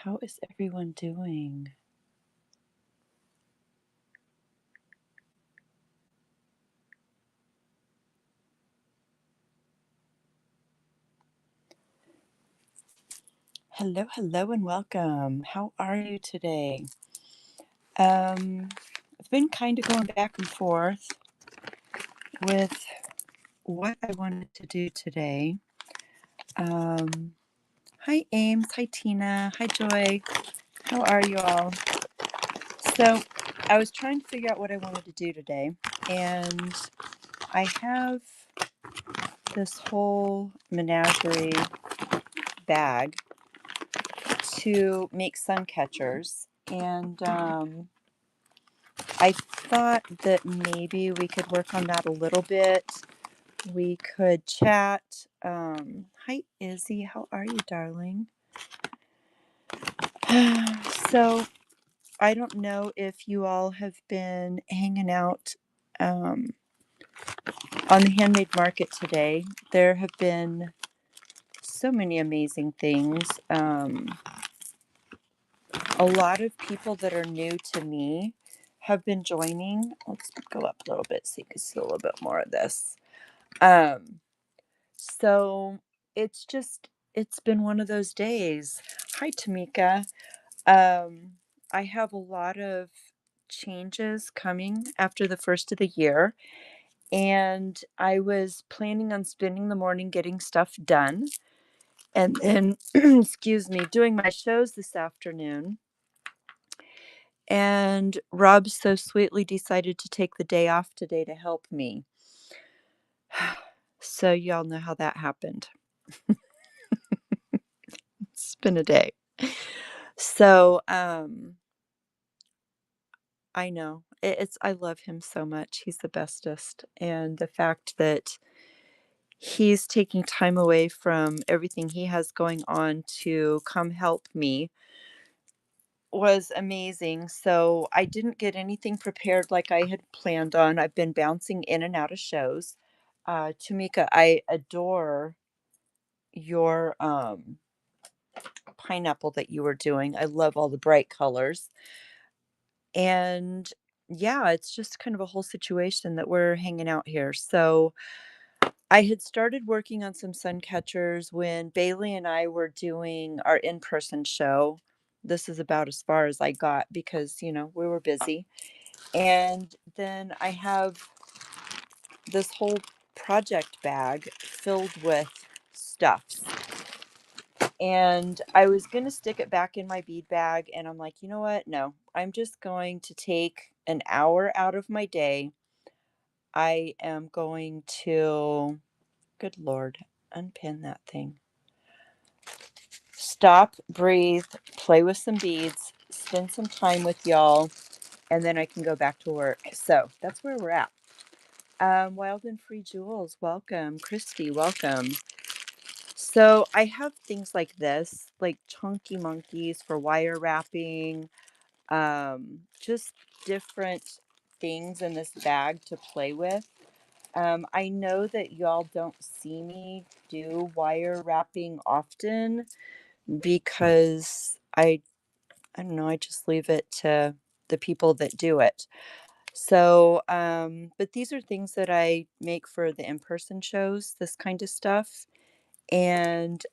How is everyone doing? Hello, hello, and welcome. How are you today? I've been kind of going back and forth with what I wanted to do today. Um, Hi, Ames. Hi, Tina. Hi, Joy. How are you all? So, I was trying to figure out what I wanted to do today, and I have this whole menagerie bag to make sun catchers, and I thought that maybe we could work on that a little bit. We could chat. Hi, Izzy. How are you, darling? So, I don't know if you all have been hanging out um, on the handmade market today. There have been so many amazing things. A lot of people that are new to me have been joining. Let's go up a little bit so you can see a little bit more of this. Um, so it's been one of those days. Hi, Tamika. Um, I have a lot of changes coming after the first of the year, and I was planning on spending the morning getting stuff done, and then, excuse me, doing my shows this afternoon. And Rob so sweetly decided to take the day off today to help me. So y'all know how that happened. It's been a day. So, I know. I love him so much. He's the bestest. And the fact that he's taking time away from everything he has going on to come help me was amazing. So I didn't get anything prepared like I had planned on. I've been bouncing in and out of shows. Tamika, I adore your pineapple that you were doing. I love all the bright colors. And yeah, it's just kind of a whole situation that we're hanging out here. So I had started working on some sun catchers when Bailey and I were doing our in person show. This is about as far as I got because, we were busy. And then I have this whole project bag filled with stuffs. And I was going to stick it back in my bead bag. And I'm like, you know what? No, I'm just going to take an hour out of my day. I am going to, good Lord, unpin that thing. Stop, breathe, play with some beads, spend some time with y'all, and then I can go back to work. So that's where we're at. Wild and Free Jewels, welcome. Christy, welcome. So I have things like this, like chunky monkeys for wire wrapping, just different things in this bag to play with. I know that y'all don't see me do wire wrapping often because I don't know, I just leave it to the people that do it. So, but these are things that I make for the in-person shows, this kind of stuff. And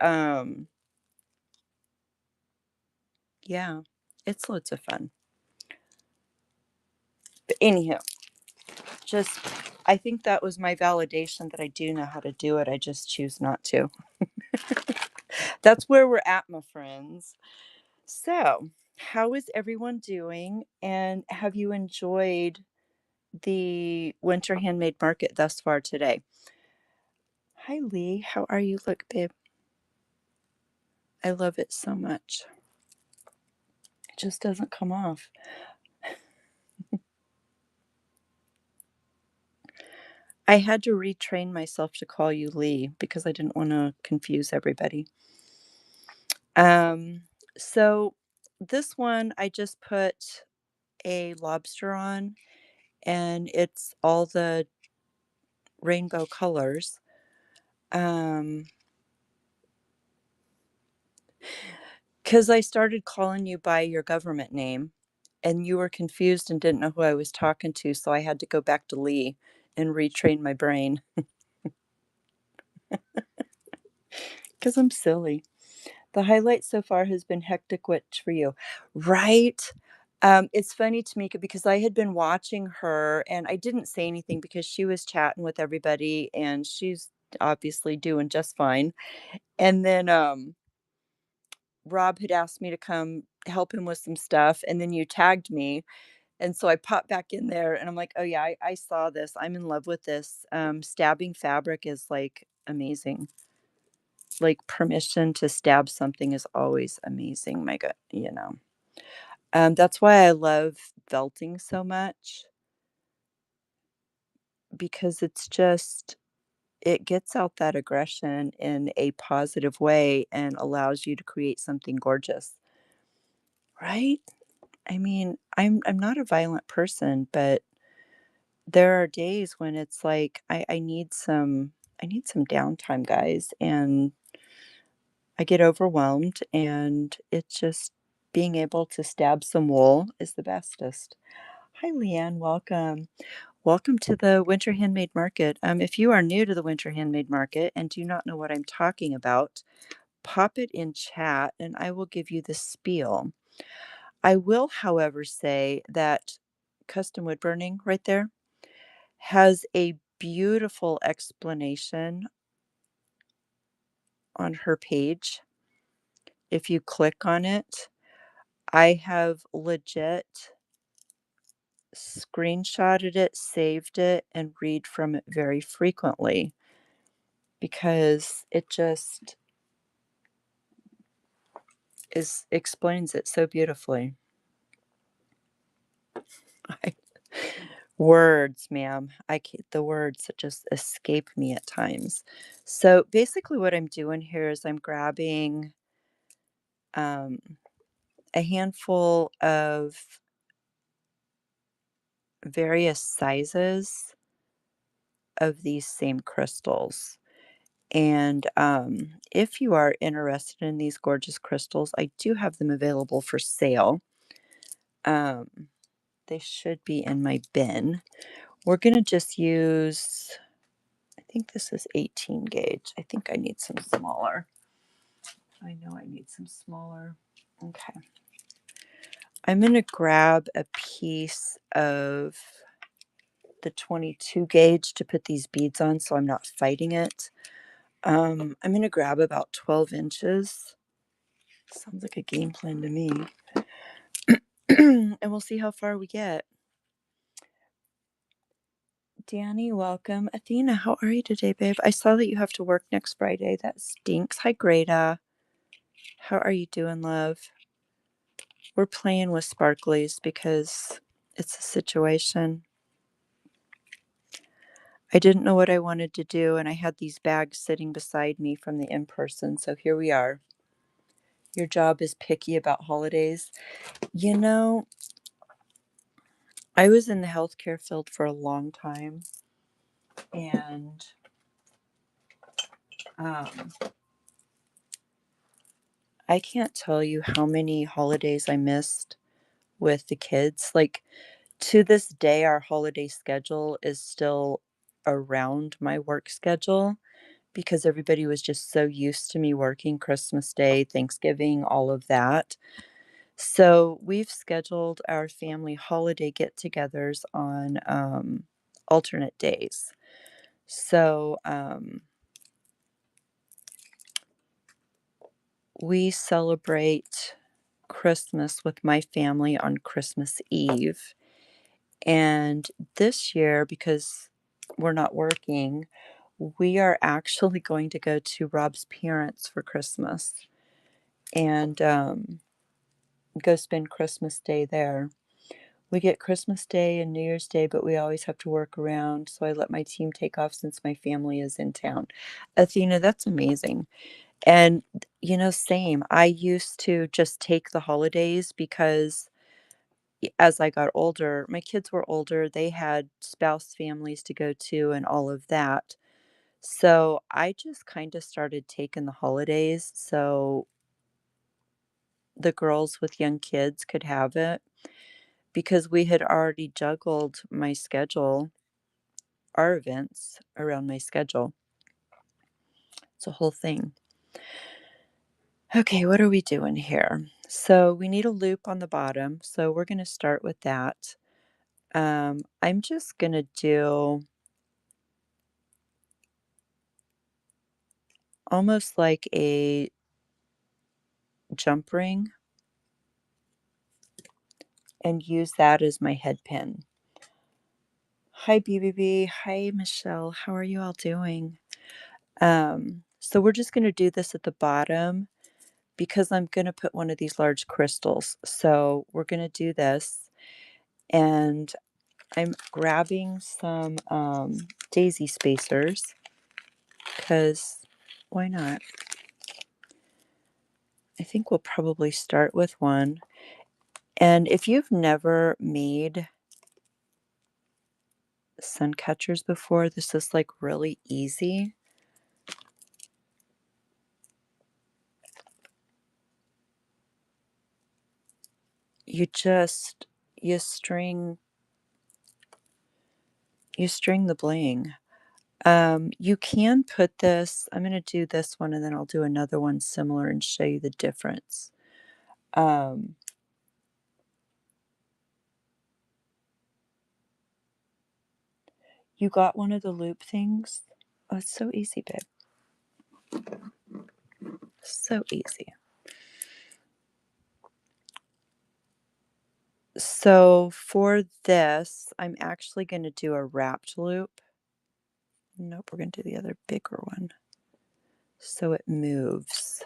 yeah, it's loads of fun. But anyhow, just I think that was my validation that I do know how to do it. I just choose not to. That's where we're at, my friends. So, how is everyone doing? And have you enjoyed the Winter Handmade Market thus far today? Hi, Lee. How are you? Look, babe. I love it so much. It just doesn't come off. I had to retrain myself to call you Lee because I didn't want to confuse everybody. Um, so this one I just put a lobster on, and it's all the rainbow colors. Um, 'Cause I started calling you by your government name, and you were confused and didn't know who I was talking to, so I had to go back to Lee and retrain my brain. 'Cause I'm silly. The highlight so far has been hectic witch for you. Right? It's funny, Tamika, because I had been watching her, and I didn't say anything because she was chatting with everybody, and she's obviously doing just fine. And then, Rob had asked me to come help him with some stuff, and then you tagged me, and so I popped back in there, and I'm like, "Oh, yeah, I saw this. I'm in love with this." Stabbing fabric is, like, amazing. Like, permission to stab something is always amazing, my god, you know? That's why I love felting so much because it's just it gets out that aggression in a positive way and allows you to create something gorgeous, right? I mean, I'm not a violent person, but there are days when it's like I need some downtime, guys, and I get overwhelmed and it's just being able to stab some wool is the bestest. Hi, Leanne. Welcome. Welcome to the Winter Handmade Market. If you are new to the Winter Handmade Market and do not know what I'm talking about, pop it in chat and I will give you the spiel. I will, however, say that custom wood burning right there has a beautiful explanation on her page. If you click on it, I have legit screenshotted it, saved it, and read from it very frequently because it just is explains it so beautifully. I, words, ma'am. I can't, the words that just escape me at times. So basically, what I'm doing here is I'm grabbing um, a handful of various sizes of these same crystals. And if you are interested in these gorgeous crystals, I do have them available for sale. Um, they should be in my bin. We're going to just use, I think this is 18 gauge. I think I need some smaller. I know I need some smaller. Okay. I'm going to grab a piece of the 22 gauge to put these beads on so I'm not fighting it. I'm going to grab about 12 inches. Sounds like a game plan to me. And we'll see how far we get. Danny, welcome. Athena, how are you today, babe? I saw that you have to work next Friday. That stinks. Hi, Greta. How are you doing, love? We're playing with sparklies because it's a situation. I didn't know what I wanted to do, and I had these bags sitting beside me from the in-person, so here we are. Your job is picky about holidays. You know, I was in the healthcare field for a long time, and um, I can't tell you how many holidays I missed with the kids. Like, to this day, our holiday schedule is still around my work schedule because everybody was just so used to me working Christmas Day, Thanksgiving, all of that. So we've scheduled our family holiday get togethers on alternate days. So we celebrate Christmas with my family on Christmas Eve. And this year, because we're not working, we are actually going to go to Rob's parents for Christmas and go spend Christmas Day there. We get Christmas Day and New Year's Day, but we always have to work around. So I let my team take off since my family is in town. Athena, that's amazing. And, you know, same. I used to just take the holidays because as I got older, my kids were older. They had spouse families to go to and all of that. So I just kind of started taking the holidays. So the girls with young kids could have it because we had already juggled my schedule, our events around my schedule. It's a whole thing. Okay, what are we doing here? So we need a loop on the bottom. So we're going to start with that. I'm just going to do almost like a jump ring and use that as my head pin. Hi, BBB. Hi, Michelle. How are you all doing? So we're just going to do this at the bottom because I'm going to put one of these large crystals. So we're going to do this, and I'm grabbing some daisy spacers because why not? I think we'll probably start with one. And if you've never made sun catchers before, this is like really easy. You just you string the bling. You can put this, I'm going to do this one and then I'll do another one similar and show you the difference. Um, you got one of the loop things? Oh, it's so easy, babe. So easy. So for this, I'm actually going to do a wrapped loop. Nope, we're going to do the other bigger one. So it moves.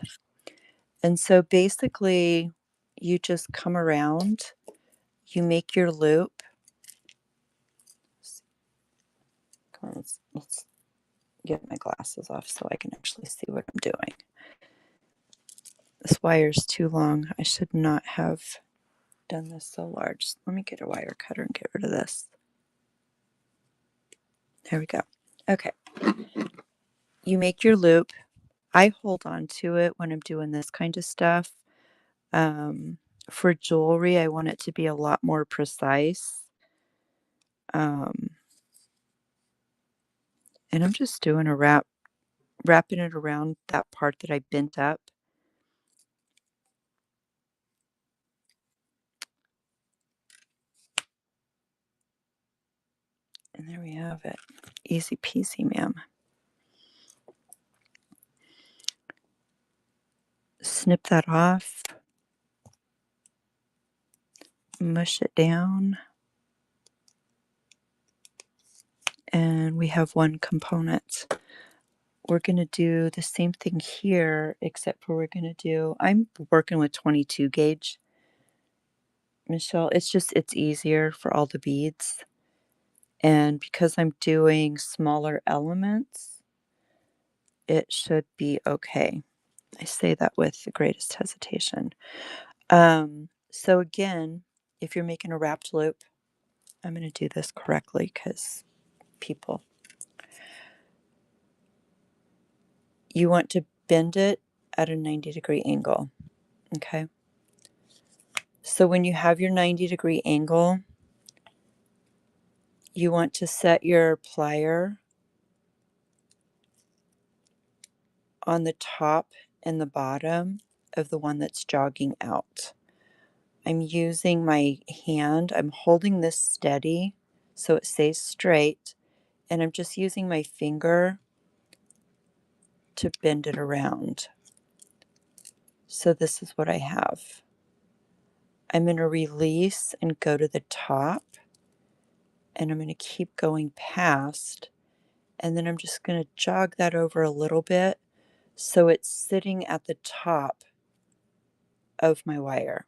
And so basically, you just come around, you make your loop. Come on, let's get my glasses off so I can actually see what I'm doing. This wire is too long. I should not have done this so large. Let me get a wire cutter and get rid of this. There we go. Okay. You make your loop. I hold on to it when I'm doing this kind of stuff. For jewelry, I want it to be a lot more precise. And I'm just doing a wrapping it around that part that I bent up. And there we have it. Easy peasy, ma'am. Snip that off. Mush it down. And we have one component. We're going to do the same thing here, except for we're going to do, I'm working with 22 gauge, Michelle. It's easier for all the beads. And because I'm doing smaller elements, it should be okay. I say that with the greatest hesitation. So again, if you're making a wrapped loop, I'm going to do this correctly because people, you want to bend it at a 90-degree angle. Okay. So when you have your 90-degree angle, you want to set your plier on the top and the bottom of the one that's jogging out. I'm using my hand, I'm holding this steady so it stays straight, and I'm just using my finger to bend it around. So this is what I have. I'm going to release and go to the top, and I'm going to keep going past, and then I'm just going to jog that over a little bit so it's sitting at the top of my wire.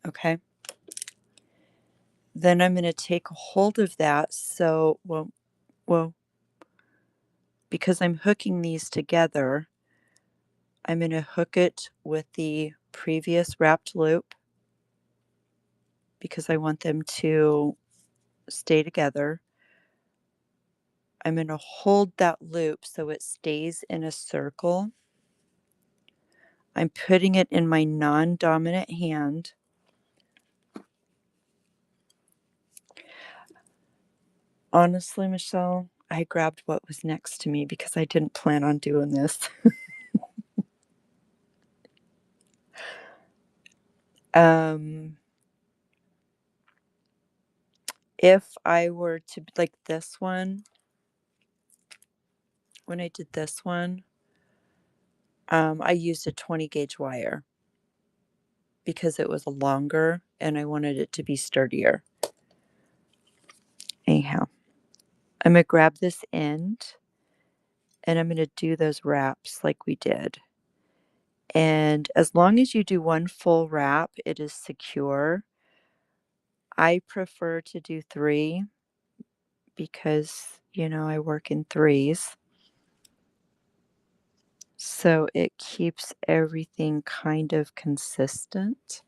Okay. Then I'm going to take a hold of that. So, well, because I'm hooking these together, I'm going to hook it with the previous wrapped loop because I want them to stay together. I'm going to hold that loop so it stays in a circle. I'm putting it in my non-dominant hand. Honestly, Michelle, I grabbed what was next to me because I didn't plan on doing this. um, if I were to, like this one, when I did this one, I used a 20 gauge wire because it was longer and I wanted it to be sturdier. Anyhow, I'm going to grab this end and I'm going to do those wraps like we did. And as long as you do one full wrap, it is secure. I prefer to do 3 because, I work in threes. So it keeps everything kind of consistent.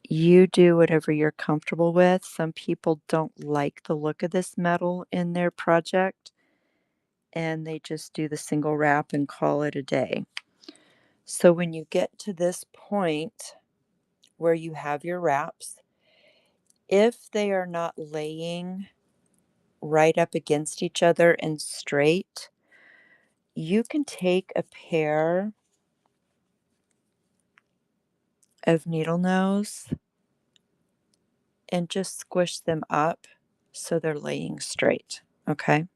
You do whatever you're comfortable with. Some people don't like the look of this metal in their project and they just do the single wrap and call it a day. So when you get to this point where you have your wraps, if they are not laying right up against each other and straight, you can take a pair of needle nose and just squish them up so they're laying straight. Okay.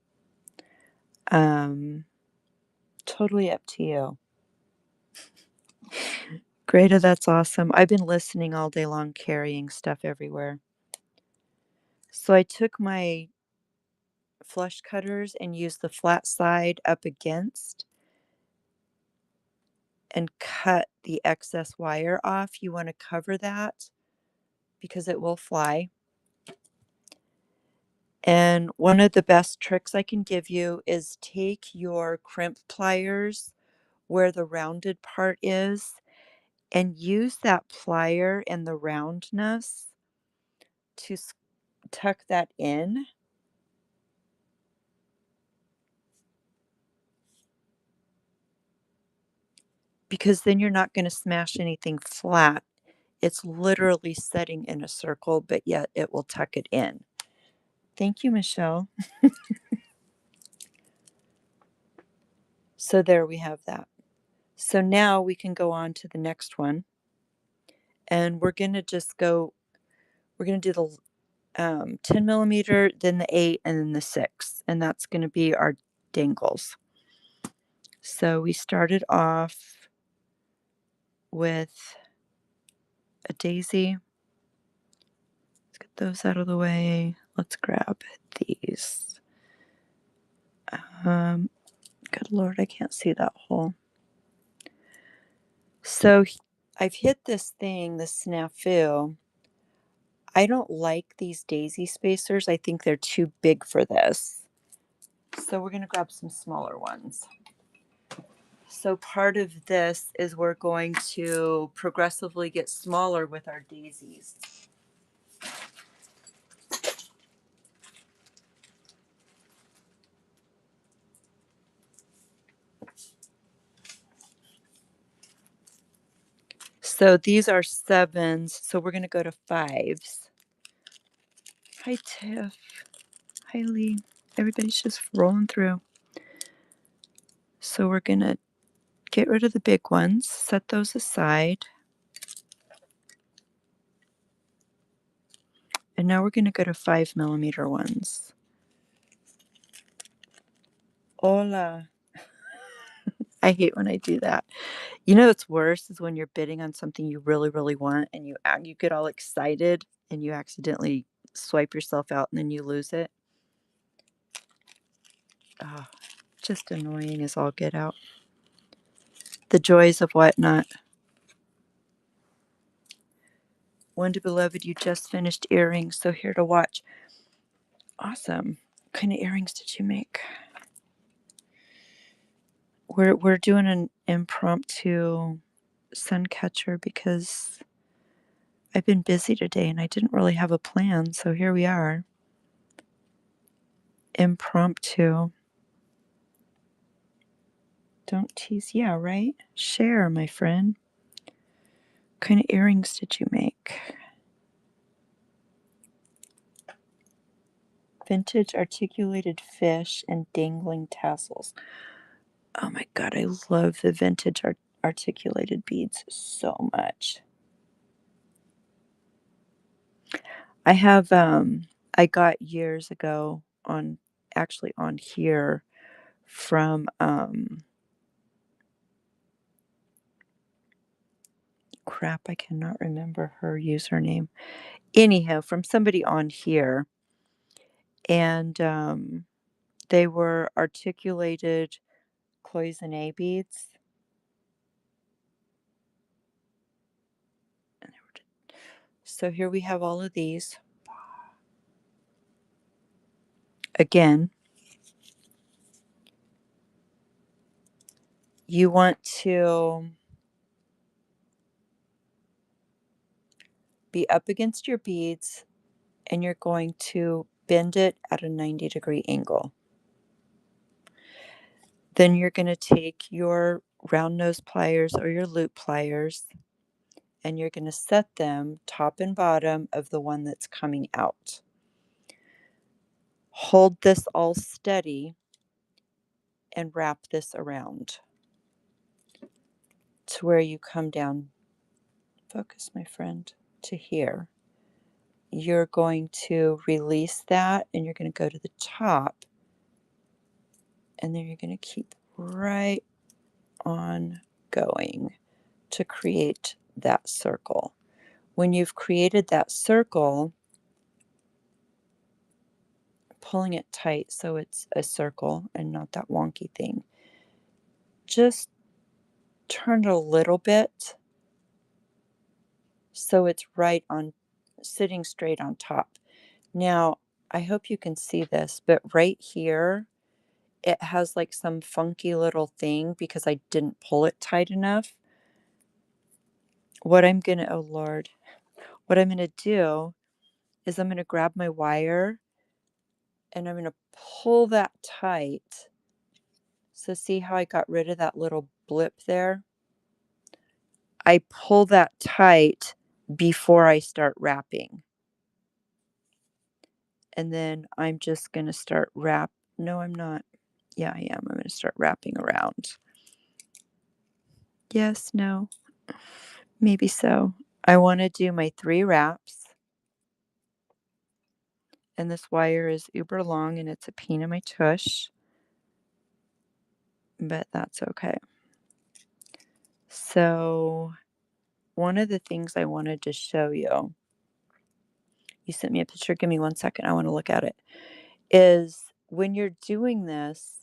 Um, Totally up to you. Greta, that's awesome. I've been listening all day long, carrying stuff everywhere. So I took my flush cutters and used the flat side up against and cut the excess wire off. You want to cover that because it will fly. And one of the best tricks I can give you is take your crimp pliers where the rounded part is and use that plier and the roundness to tuck that in. Because then you're not going to smash anything flat. It's literally setting in a circle, but yet it will tuck it in. Thank you, Michelle. So there we have that. So now we can go on to the next one. And we're going to we're going to do the 10 millimeter, then the 8, and then the 6. And that's going to be our dangles. So we started off with a daisy. Let's get those out of the way. Let's grab these. Good Lord, I can't see that hole. So I've hit this thing, the snafu. I don't like these daisy spacers. I think they're too big for this. So we're going to grab some smaller ones. So part of this is we're going to progressively get smaller with our daisies. So these are 7s. So we're going to go to 5s. Hi, Tiff. Hi, Lee. Everybody's just rolling through. So we're going to get rid of the big ones, set those aside. And now we're going to go to 5 millimeter ones. Hola. I hate when I do that. You know what's worse is when you're bidding on something you really, really want and you get all excited and you accidentally swipe yourself out and then you lose it. Oh, just annoying as all get out. The joys of whatnot. Wonder Beloved, you just finished earrings, so here to watch. Awesome. What kind of earrings did you make? We're doing an impromptu sun catcher because I've been busy today and I didn't really have a plan, so here we are. Impromptu. Don't tease. Yeah, right? Share, my friend. What kind of earrings did you make? Vintage articulated fish and dangling tassels. Oh my God, I love the vintage articulated beads so much. I have, I got years ago actually on here from, crap, I cannot remember her username. Anyhow, from somebody on here, and they were articulated cloisonne beads. So here we have all of these. Again, you want to be up against your beads, and you're going to bend it at a 90-degree angle. Then you're going to take your round nose pliers or your loop pliers, and you're going to set them top and bottom of the one that's coming out. Hold this all steady and wrap this around to where you come down. Focus, my friend, to here. You're going to release that, and you're going to go to the top, and then you're going to keep right on going to create that circle. When you've created that circle, pulling it tight so it's a circle and not that wonky thing, just turn it a little bit so it's right on, sitting straight on top. Now, I hope you can see this, but right here, it has like some funky little thing because I didn't pull it tight enough. Oh Lord, what I'm going to do is I'm going to grab my wire and I'm going to pull that tight. So see how I got rid of that little blip there? I pull that tight before I start wrapping. And then I'm just going to start No, I'm not. Yeah, I am. I'm going to start wrapping around. Yes, no, maybe so. I want to do my 3 wraps. And this wire is uber long and it's a pain in my tush. But that's okay. So one of the things I wanted to show you, you sent me a picture. Give me 1 second. I want to look at it. Is when you're doing this,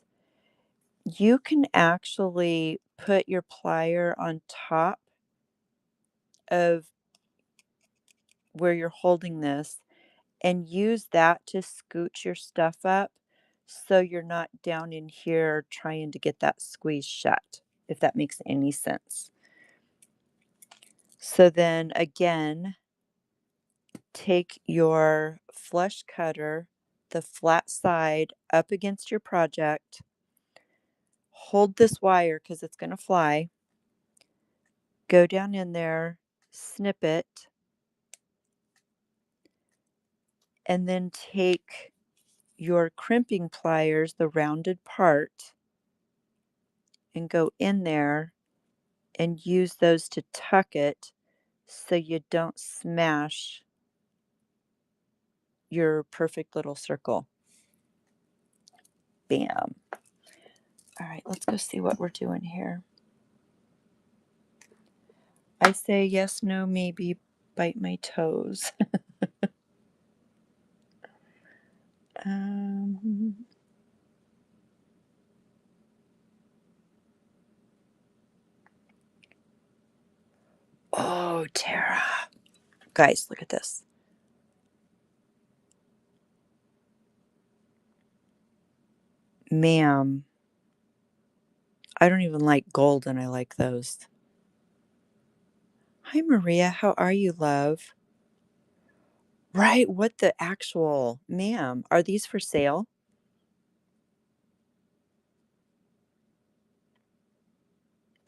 you can actually put your plier on top of where you're holding this and use that to scooch your stuff up so you're not down in here trying to get that squeeze shut, if that makes any sense. So then again, take your flush cutter, the flat side up against your project, hold this wire because it's going to fly, go down in there, snip it, and then take your crimping pliers, the rounded part, and go in there and use those to tuck it so you don't smash your perfect little circle. Bam. All right, let's go see what we're doing here. I say yes, no, maybe, bite my toes. um, oh, Tara. Guys, look at this. Ma'am, I don't even like gold and I like those. Hi, Maria. How are you, love? Right. What the actual, ma'am? Are these for sale?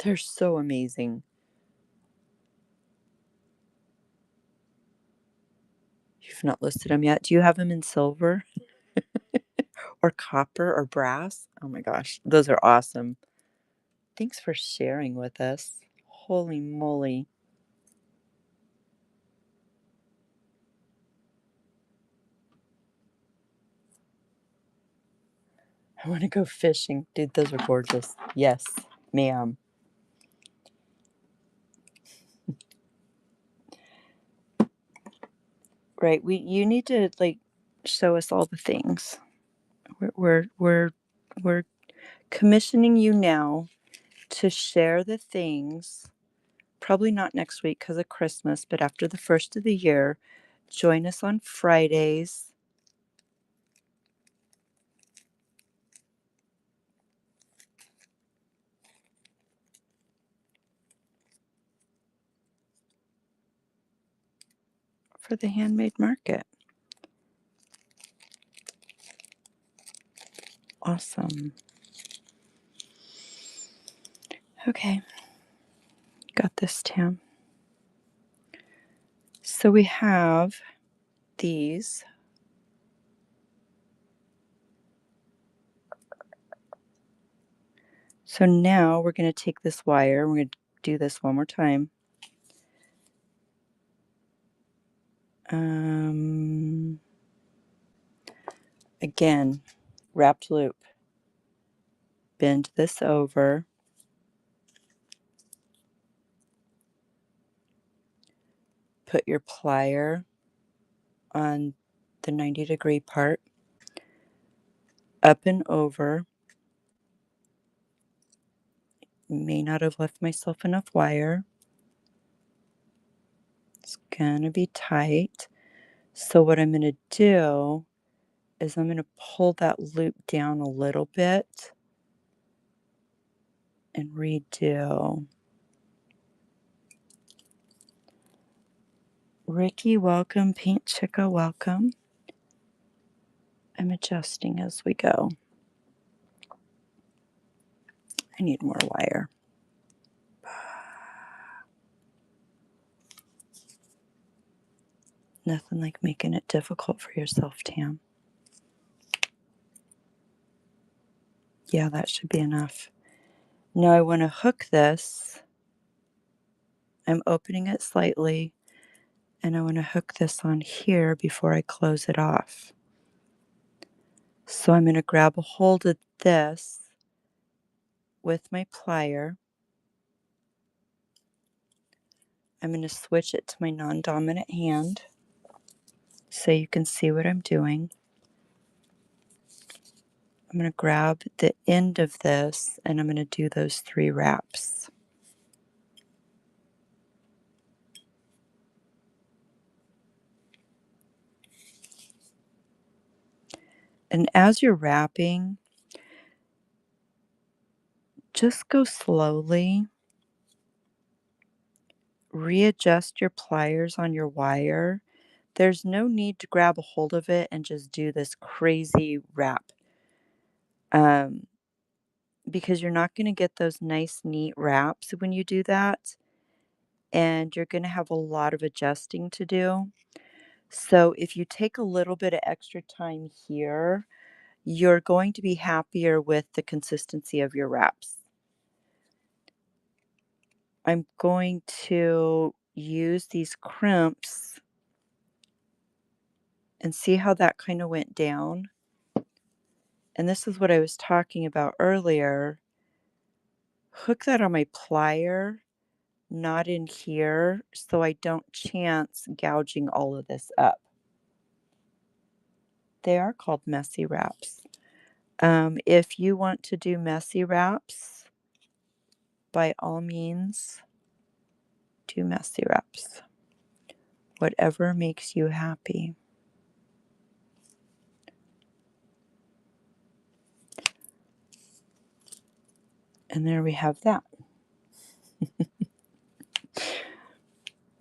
They're so amazing. You've not listed them yet. Do you have them in silver or copper or brass? Oh my gosh, those are awesome. Thanks for sharing with us. Holy moly. I want to go fishing. Dude, those are gorgeous. Yes, ma'am. Right. You need to like show us all the things. We're commissioning you now to share the things. Probably not next week because of Christmas, but after the first of the year, join us on Fridays. For the handmade market. Awesome. Okay. Got this, Tam. So we have these. So now we're going to take this wire. We're going to do this one more time. Again, wrapped loop. Bend this over. Put your plier on the 90-degree part. Up and over. May not have left myself enough wire. It's going to be tight. So what I'm going to do is I'm going to pull that loop down a little bit and redo. Ricky, welcome. Paint Chica, welcome. I'm adjusting as we go. I need more wire. Nothing like making it difficult for yourself, Tam. Yeah, that should be enough. Now I want to hook this. I'm opening it slightly, and I want to hook this on here before I close it off. So I'm going to grab a hold of this with my plier. I'm going to switch it to my non-dominant hand so you can see what I'm doing. I'm going to grab the end of this and I'm going to do those 3 wraps. And as you're wrapping, just go slowly. Readjust your pliers on your wire. There's no need to grab a hold of it and just do this crazy wrap. Because you're not going to get those nice, neat wraps when you do that. And you're going to have a lot of adjusting to do. So if you take a little bit of extra time here, you're going to be happier with the consistency of your wraps. I'm going to use these crimps and see how that kind of went down. And this is what I was talking about earlier. Hook that on my plier, not in here, so I don't chance gouging all of this up. They are called messy wraps. If you want to do messy wraps, by all means, do messy wraps. Whatever makes you happy. And there we have that.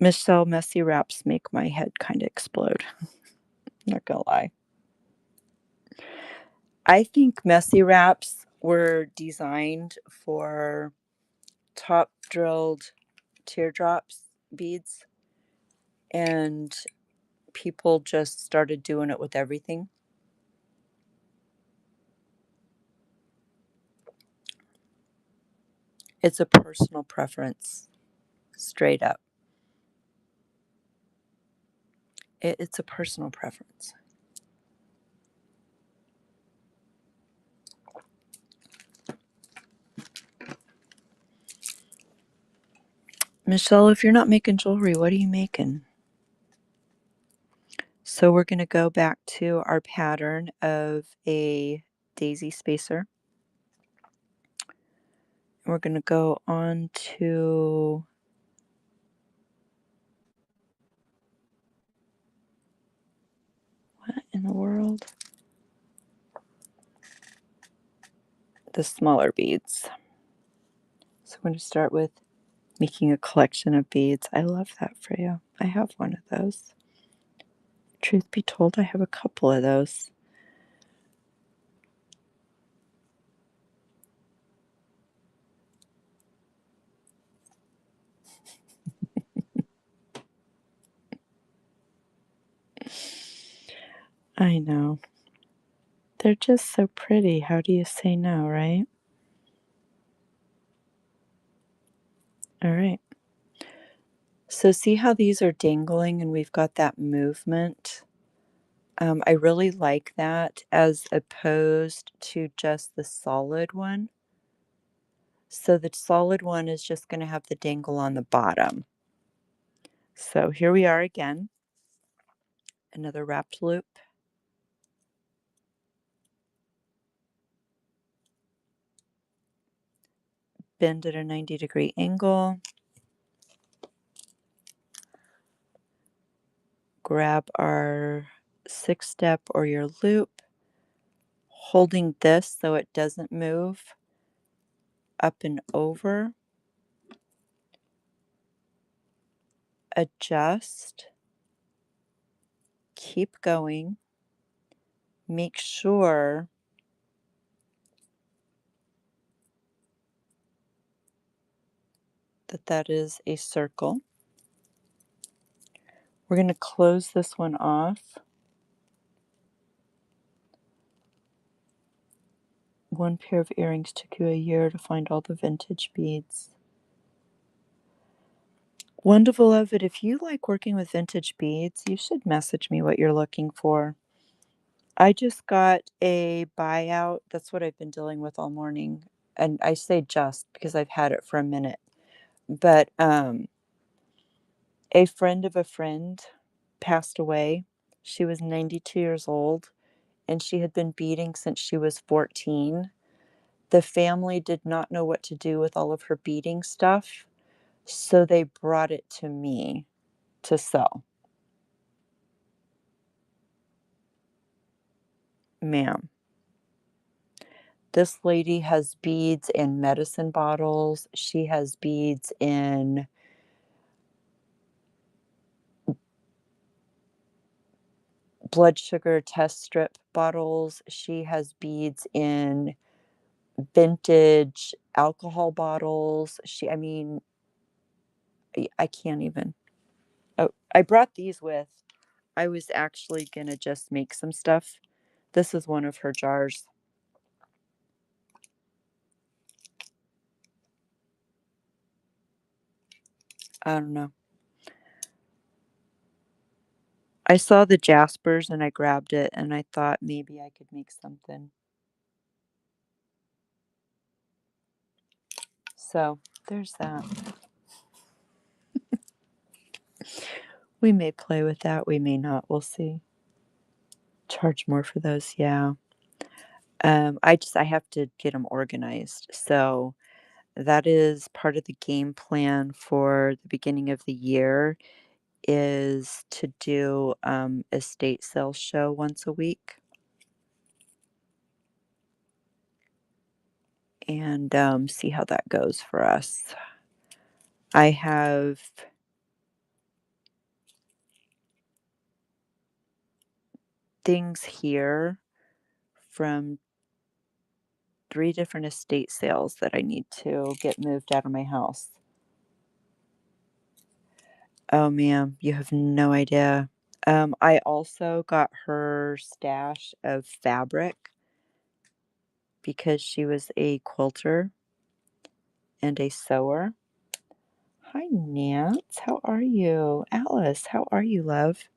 Michelle, messy wraps make my head kind of explode. Not gonna lie. I think messy wraps were designed for top drilled teardrops beads, and people just started doing it with everything. It's a personal preference, straight up. It's a personal preference. Michelle, if you're not making jewelry, what are you making? So we're going to go back to our pattern of a daisy spacer. We're going to go on to what in the world? The smaller beads. So we're going to start with making a collection of beads. I love that for you. I have one of those. Truth be told, I have a couple of those. I know. They're just so pretty. How do you say no, right? All right. So see how these are dangling and we've got that movement? I really like that as opposed to just the solid one. So the solid one is just going to have the dangle on the bottom. So here we are again. Another wrapped loop. Bend at a 90-degree angle. Grab our 6-step or your loop, holding this so it doesn't move up and over. Adjust. Keep going. Make sure that that is a circle. We're going to close this one off. One pair of earrings took you a year to find all the vintage beads. Wonderful of it. If you like working with vintage beads, you should message me what you're looking for. I just got a buyout. That's what I've been dealing with all morning. And I say just because I've had it for a minute. But a friend of a friend passed away. She was 92 years old and she had been beading since she was 14. The family did not know what to do with all of her beading stuff, so they brought it to me to sell. Ma'am, this lady has beads in medicine bottles. She has beads in blood sugar test strip bottles. She has beads in vintage alcohol bottles. I mean, I can't even. Oh, I brought these with. I was actually going to just make some stuff. This is one of her jars. I don't know. I saw the Jaspers and I grabbed it and I thought maybe I could make something. So there's that. We may play with that. We may not. We'll see. Charge more for those. Yeah. I have to get them organized. So that is part of the game plan for the beginning of the year is to do estate sales show once a week. And see how that goes for us. I have things here from 3 different estate sales that I need to get moved out of my house. Oh, man, you have no idea. I also got her stash of fabric because she was a quilter and a sewer. Hi, Nance. How are you? Alice, how are you, love?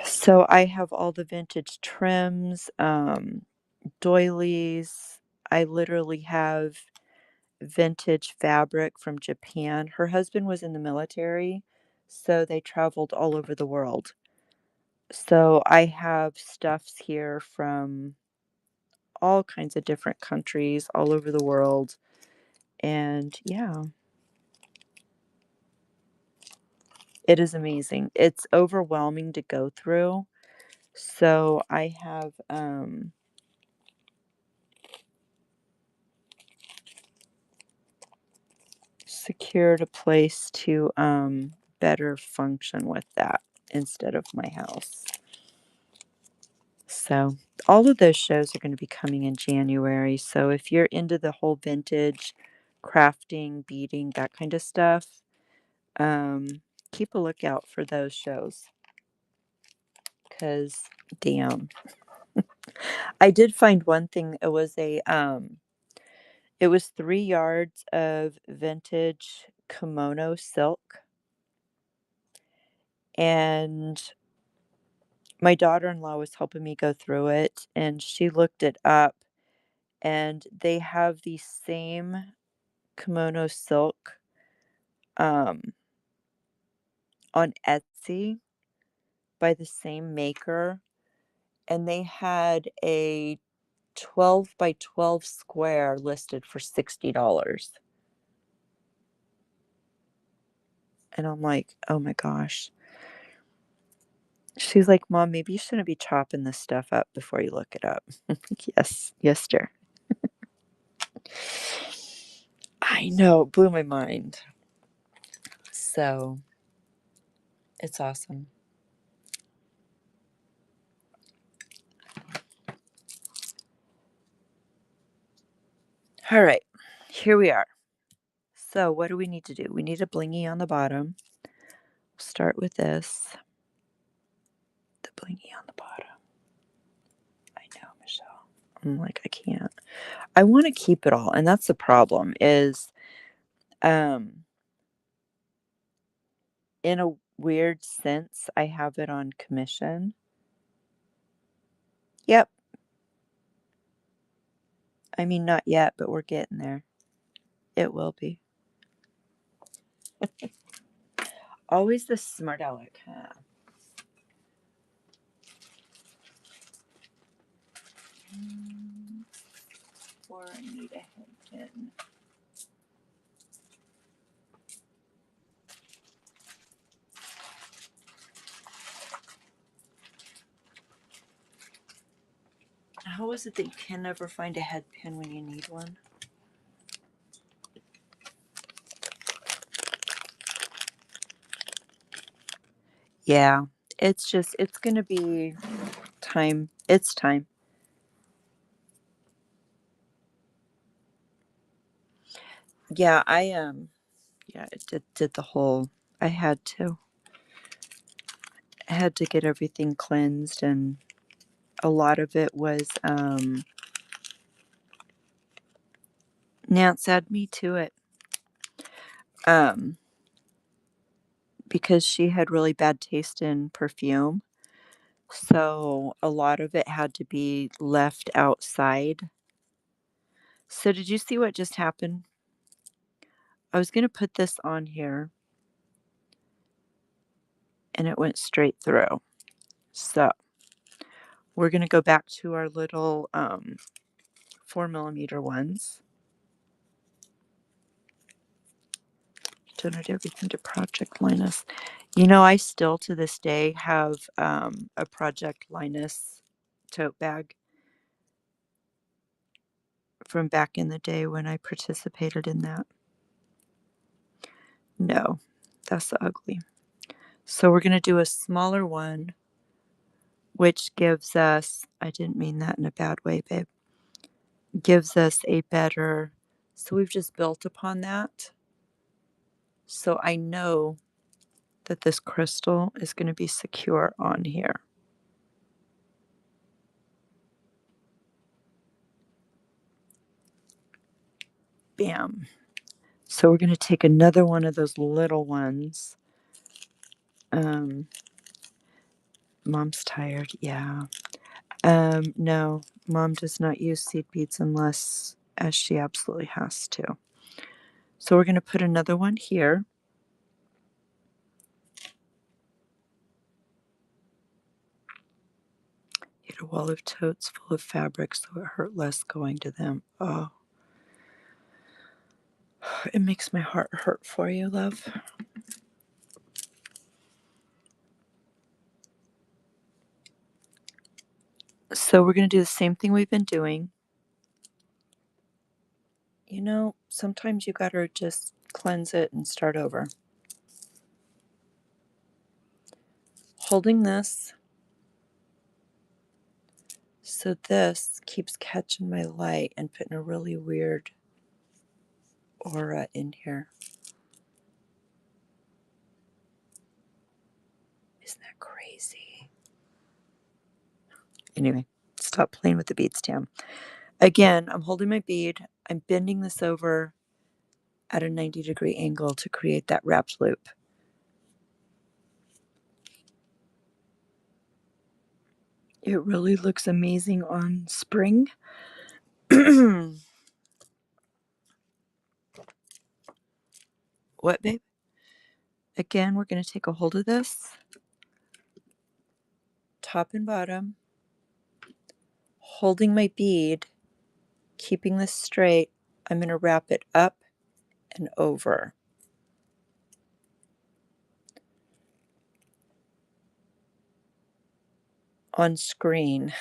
So I have all the vintage trims, doilies. I literally have vintage fabric from Japan. Her husband was in the military, so they traveled all over the world. So I have stuffs here from all kinds of different countries all over the world. And yeah, it is amazing. It's overwhelming to go through. So I have secured a place to better function with that instead of my house. So all of those shows are going to be coming in January. So if you're into the whole vintage crafting, beading, that kind of stuff, um, keep a lookout for those shows. Because damn, I did find one thing. It was 3 yards of vintage kimono silk, and my daughter-in-law was helping me go through it, and she looked it up, and they have the same kimono silk um, on Etsy by the same maker, and they had a 12 by 12 square listed for $60. And I'm like, oh my gosh. She's like, Mom, maybe you shouldn't be chopping this stuff up before you look it up. I'm like, yes, dear. I know, it blew my mind. So it's awesome. All right, here we are. So what do we need to do? We need a blingy on the bottom. Start with this. The blingy on the bottom. I know, Michelle. I'm like, I can't. I want to keep it all, and that's the problem is um in a weird sense, I have it on commission. Yep. I mean, not yet, but we're getting there. It will be. Always the smart aleck, huh? Or I need a head pin. How is it that you can never find a head pin when you need one? Yeah, it's going to be time. It's time. Yeah, yeah, it did the whole I had to. I had to get everything cleansed, and a lot of it was Nance had me to it. Um because she had really bad taste in perfume. So a lot of it had to be left outside. So did you see what just happened? I was going to put this on here and it went straight through. So we're going to go back to our little 4mm ones. Donate everything to Project Linus. You know, I still to this day have a Project Linus tote bag from back in the day when I participated in that. No, that's ugly. So we're going to do a smaller one, which gives us, I didn't mean that in a bad way, babe. gives us a better, so we've just built upon that. So I know that this crystal is going to be secure on here. Bam. So we're going to take another one of those little ones. Mom's tired. Yeah. No, Mom does not use seed beads unless as she absolutely has to. So we're going to put another one here. He had a wall of totes full of fabric, so it hurt less going to them. Oh, it makes my heart hurt for you, love. So we're going to do the same thing we've been doing. You know, sometimes you got to just cleanse it and start over. Holding this. So this keeps catching my light and putting a really weird aura in here. Isn't that crazy? Anyway, stop playing with the beads, Tam. Again, I'm holding my bead. I'm bending this over at a 90-degree angle to create that wrapped loop. It really looks amazing on spring. What, babe? Again, we're going to take a hold of this, top and bottom, holding my bead, keeping this straight. I'm going to wrap it up and over. On screen.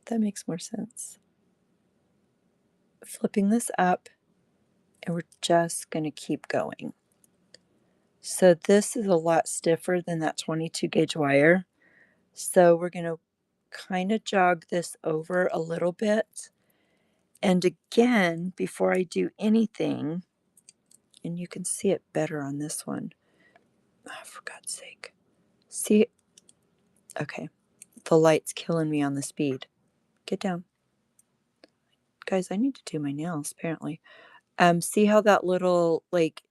That makes more sense. Flipping this up, and we're just going to keep going. So this is a lot stiffer than that 22 gauge wire. So we're going to kind of jog this over a little bit. And again, before I do anything, and you can see it better on this one. Oh, for God's sake. See? Okay. The light's killing me on the speed. Get down. Guys, I need to do my nails, apparently. See how that little, like,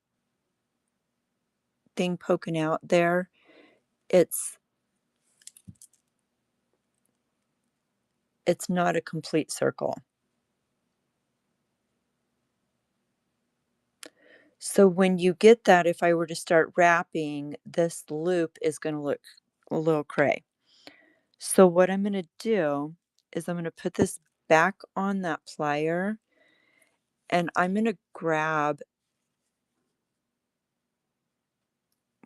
thing poking out there? It's not a complete circle. So when you get that, if I were to start wrapping, this loop is going to look a little cray. So what I'm going to do is I'm going to put this back on that plier, and I'm going to grab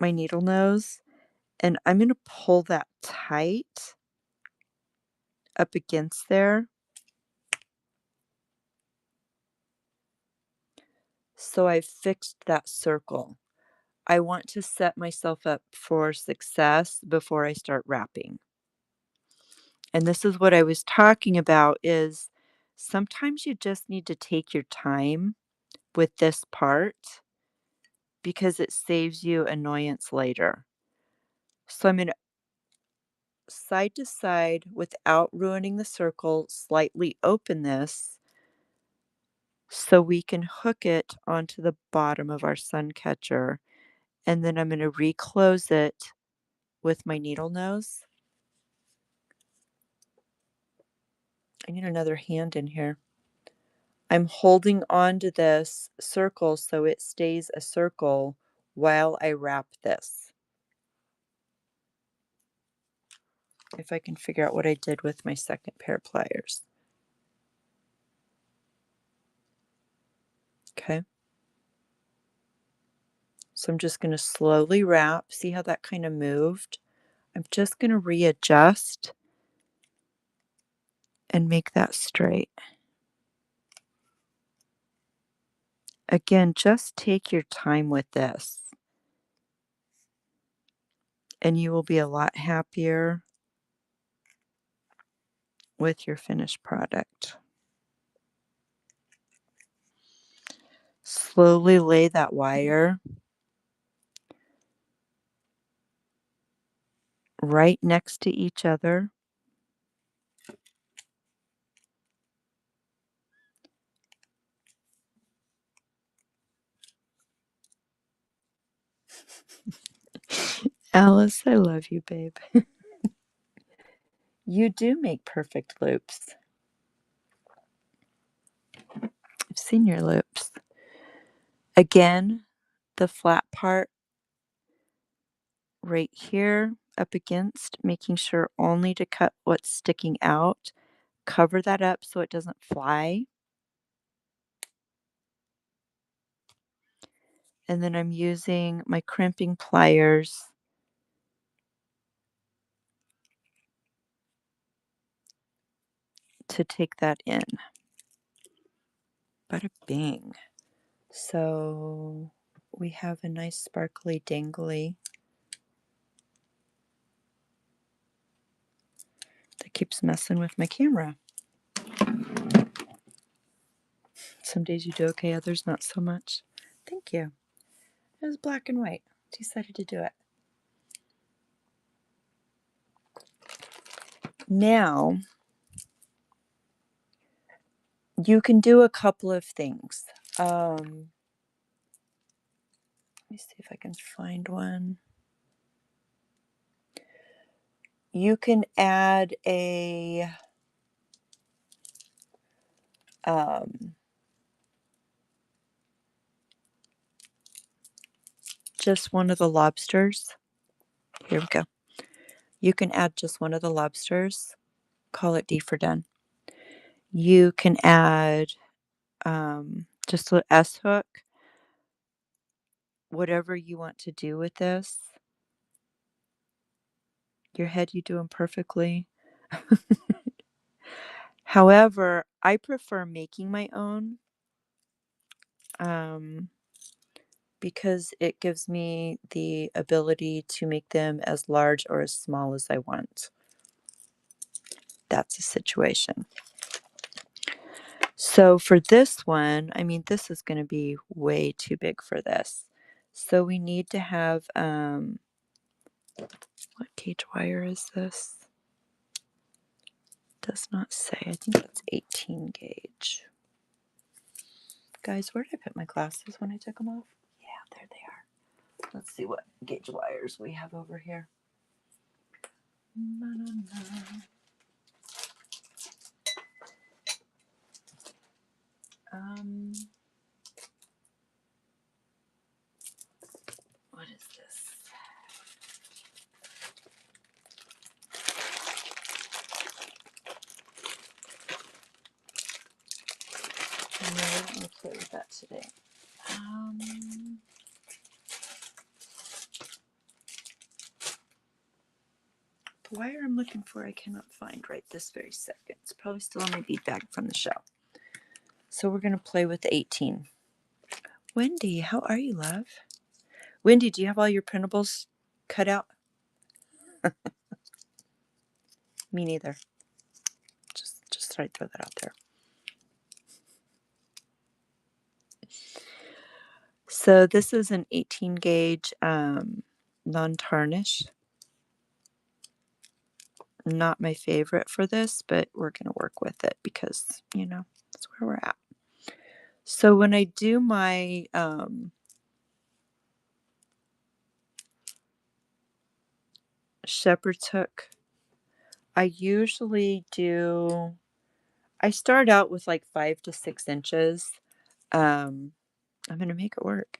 my needle nose, and I'm going to pull that tight up against there. So I've fixed that circle. I want to set myself up for success before I start wrapping. And this is what I was talking about is sometimes you just need to take your time with this part because it saves you annoyance later. So I'm going to side to side without ruining the circle, slightly open this so we can hook it onto the bottom of our sun catcher. And then I'm going to reclose it with my needle nose. I need another hand in here. I'm holding on to this circle so it stays a circle while I wrap this. If I can figure out what I did with my second pair of pliers. Okay. So I'm just going to slowly wrap. See how that kind of moved? I'm just going to readjust and make that straight. Again, just take your time with this, and you will be a lot happier. with your finished product. Slowly lay that wire right next to each other. Alice, I love you, babe. You do make perfect loops. I've seen your loops. Again, the flat part right here up against, making sure only to cut what's sticking out. Cover that up so it doesn't fly. And then I'm using my crimping pliers to take that in. Bada bing. So we have a nice sparkly dangly that keeps messing with my camera. Some days you do okay, others not so much. Thank you. It was black and white. Decided to do it. Now, you can do a couple of things. Let me see if I can find one. You can add a just one of the lobsters. Here we go. You can add just one of the lobsters. Call it D for done. You can add just a S hook. Whatever you want to do with this. Your head, you do them perfectly. However, I prefer making my own because it gives me the ability to make them as large or as small as I want. That's a situation. So for this one, I mean, this is going to be way too big for this. So we need to have, what gauge wire is this? Does not say. I think that's 18 gauge. Guys, where did I put my glasses when I took them off? Yeah, there they are. Let's see what gauge wires we have over here. What is this? No, we're not going to play with that today. The wire I'm looking for, I cannot find right this very second. It's probably still on my bead bag from the show. So we're going to play with the 18. Wendy, how are you, love? Wendy, do you have all your printables cut out? Me neither. Just thought I'd throw that out there. So this is an 18 gauge non-tarnish. Not my favorite for this, but we're going to work with it because, you know, that's where we're at. So when I do my shepherd's hook, I usually I start out with like 5 to 6 inches. I'm going to make it work.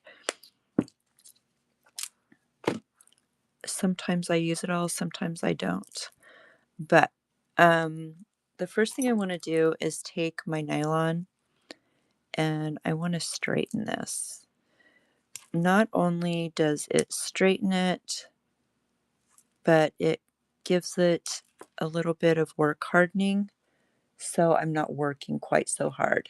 Sometimes I use it all, sometimes I don't. But the first thing I want to do is take my nylon and I want to straighten this. Not only does it straighten it, but it gives it a little bit of work hardening, so I'm not working quite so hard.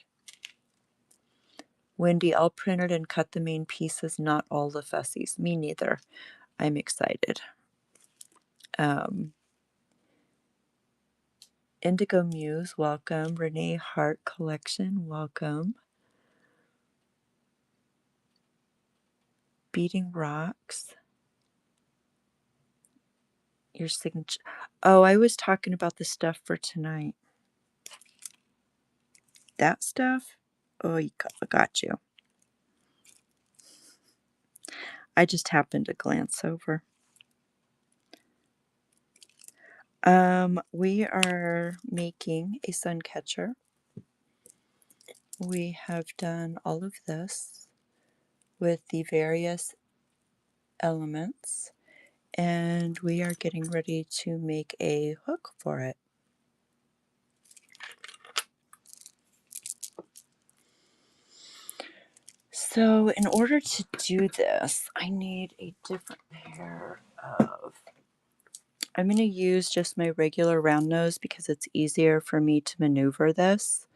Wendy, I'll print it and cut the main pieces, not all the fussies. Me neither. I'm excited. Indigo Muse, welcome. Renee Hart Collection, welcome. Beating Rocks. Your signature. Oh, I was talking about the stuff for tonight. That stuff? Oh, got you. I just happened to glance over. We are making a sun catcher. We have done all of this with the various elements, and we are getting ready to make a hook for it. So in order to do this, I need a different pair of, I'm going to use just my regular round nose because it's easier for me to maneuver this.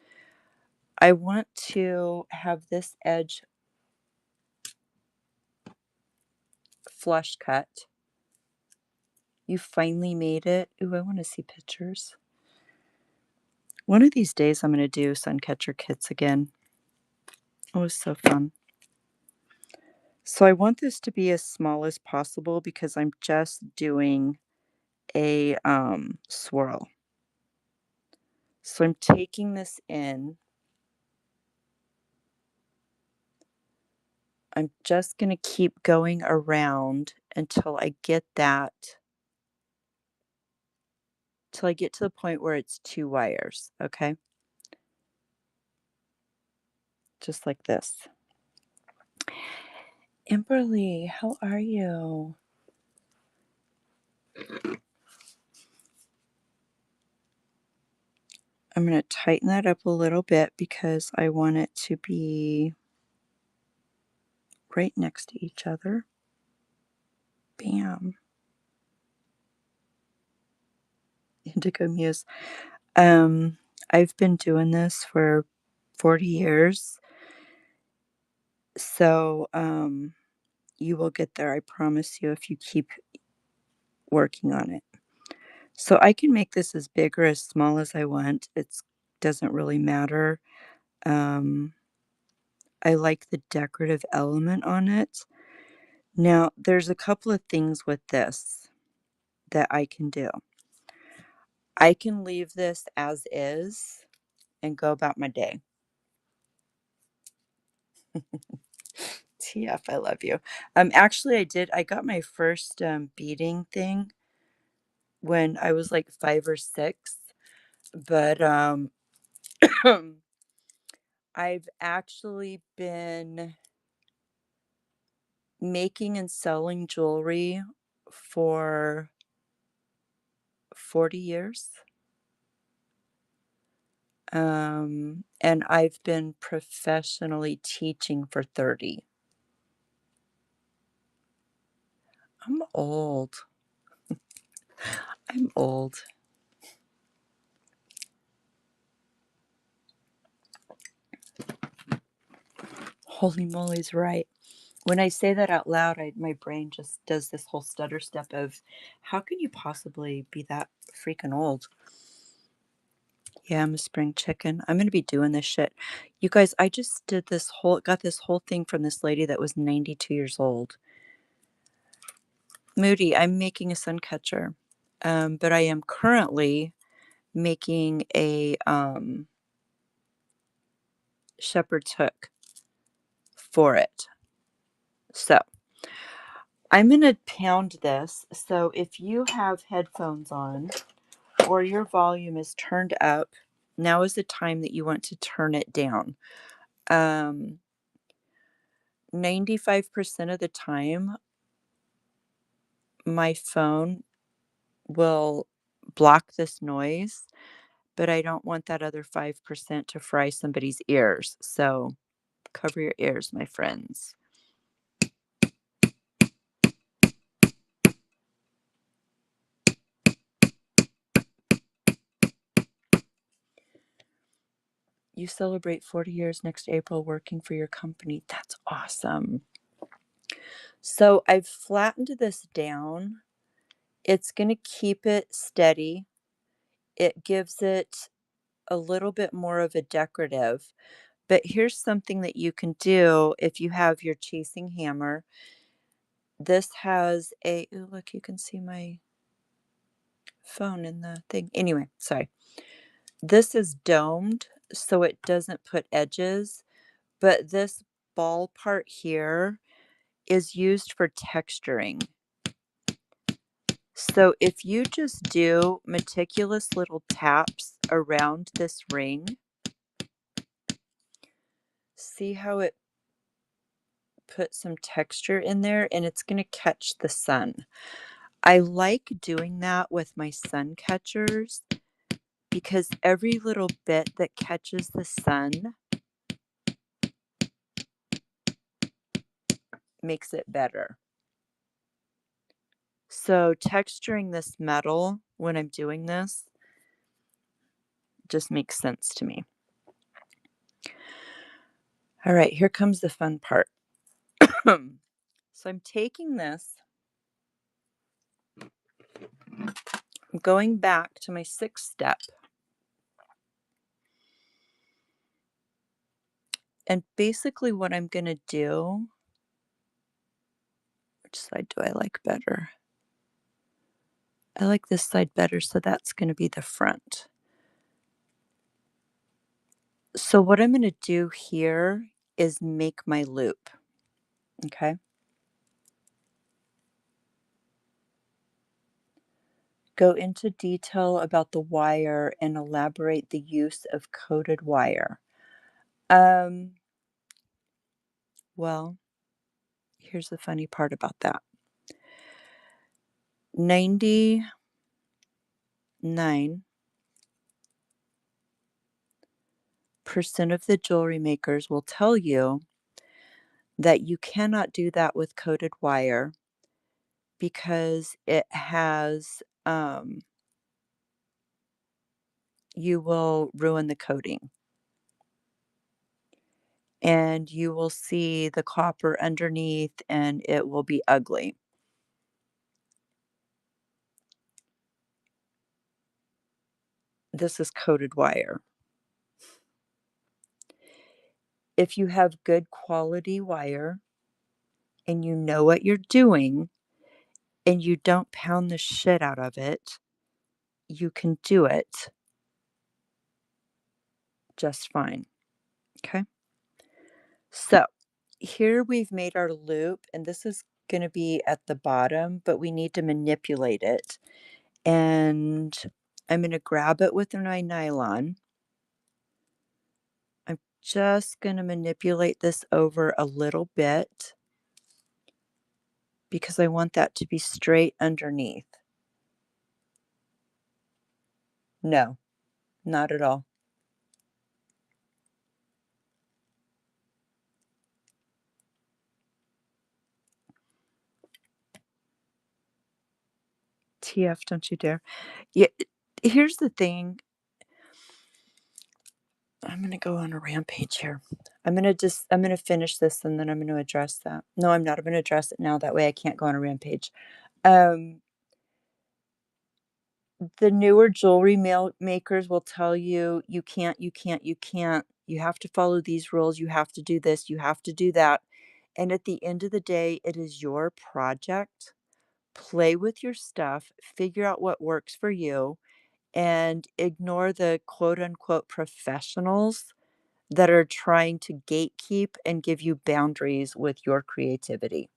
I want to have this edge flush cut. You finally made it. Ooh, I want to see pictures. One of these days I'm going to do sun catcher kits again. It was so fun. So I want this to be as small as possible because I'm just doing a swirl. So I'm taking this in. I'm just going to keep going around until I get that, till I get to the point where it's 2 wires, okay? Just like this. Amberly, how are you? I'm going to tighten that up a little bit because I want it to be right next to each other. Bam. Indigo Muse. I've been doing this for 40 years. So, you will get there, I promise you, if you keep working on it. So I can make this as big or as small as I want. It doesn't really matter. I like the decorative element on it. Now, there's a couple of things with this that I can do. I can leave this as is and go about my day. TF, I love you. Actually, I got my first beading thing when I was like 5 or 6, but I've actually been making and selling jewelry for 40 years. And I've been professionally teaching for 30. I'm old. I'm old. Holy moly's right. When I say that out loud, my brain just does this whole stutter step of, how can you possibly be that freaking old? Yeah, I'm a spring chicken. I'm going to be doing this shit. You guys, I just got this whole thing from this lady that was 92 years old. Moody, I'm making a sun catcher. But I am currently making a shepherd's hook for it. So I'm going to pound this. So if you have headphones on or your volume is turned up, now is the time that you want to turn it down. 95% of the time, my phone will block this noise, but I don't want that other 5% to fry somebody's ears. So cover your ears, my friends. You celebrate 40 years next April working for your company. That's awesome. So I've flattened this down. It's going to keep it steady. it gives it a little bit more of a decorative. But here's something that you can do if you have your chasing hammer. This has a, ooh, look, you can see my phone in the thing. Anyway, sorry. This is domed, so it doesn't put edges, but this ball part here is used for texturing. So if you just do meticulous little taps around this ring, see how it put some texture in there, and it's going to catch the sun. I like doing that with my sun catchers because every little bit that catches the sun makes it better. So texturing this metal when I'm doing this just makes sense to me. All right, here comes the fun part. So I'm taking this, I'm going back to my 6th step. And basically what I'm going to do, which side do I like better? I like this side better, so that's going to be the front. So what I'm going to do here is make my loop, okay? Go into detail about the wire and elaborate the use of coated wire. Well, here's the funny part about that. 99% of the jewelry makers will tell you that you cannot do that with coated wire because it has, you will ruin the coating. And you will see the copper underneath and it will be ugly. This is coated wire. If you have good quality wire and you know what you're doing and you don't pound the shit out of it, you can do it just fine. Okay. So here we've made our loop, and this is going to be at the bottom, but we need to manipulate it. And I'm going to grab it with my nylon. I'm just going to manipulate this over a little bit because I want that to be straight underneath. No, not at all. TF, don't you dare. Yeah, here's the thing. I'm going to go on a rampage here. I'm going to finish this and then I'm going to address that. No, I'm not. I'm going to address it now. That way I can't go on a rampage. The newer jewelry makers will tell you, you can't, you can't, you can't. You have to follow these rules. You have to do this. You have to do that. And at the end of the day, it is your project. Play with your stuff, figure out what works for you, and ignore the quote unquote professionals that are trying to gatekeep and give you boundaries with your creativity.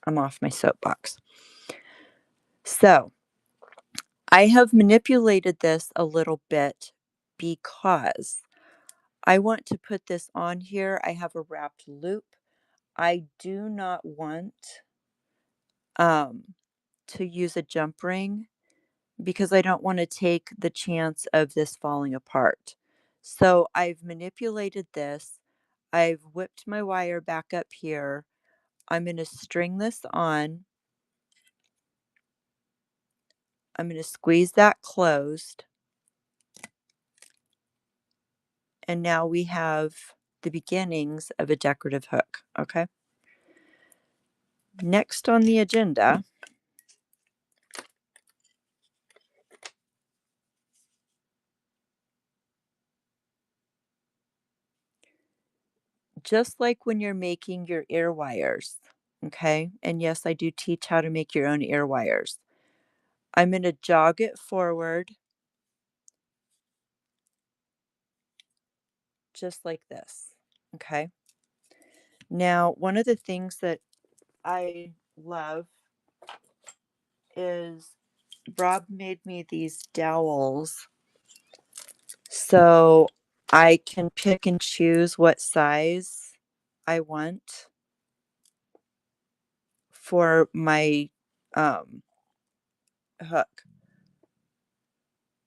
I'm off my soapbox. So I have manipulated this a little bit because I want to put this on here. I have a wrapped loop. I do not want to use a jump ring because I don't want to take the chance of this falling apart. So I've manipulated this. I've whipped my wire back up here. I'm going to string this on. I'm going to squeeze that closed. And now we have the beginnings of a decorative hook. Okay. Next on the agenda, just like when you're making your ear wires, okay? And yes, I do teach how to make your own ear wires. I'm going to jog it forward just like this, okay? Now, one of the things that I love is Rob made me these dowels so I can pick and choose what size I want for my hook.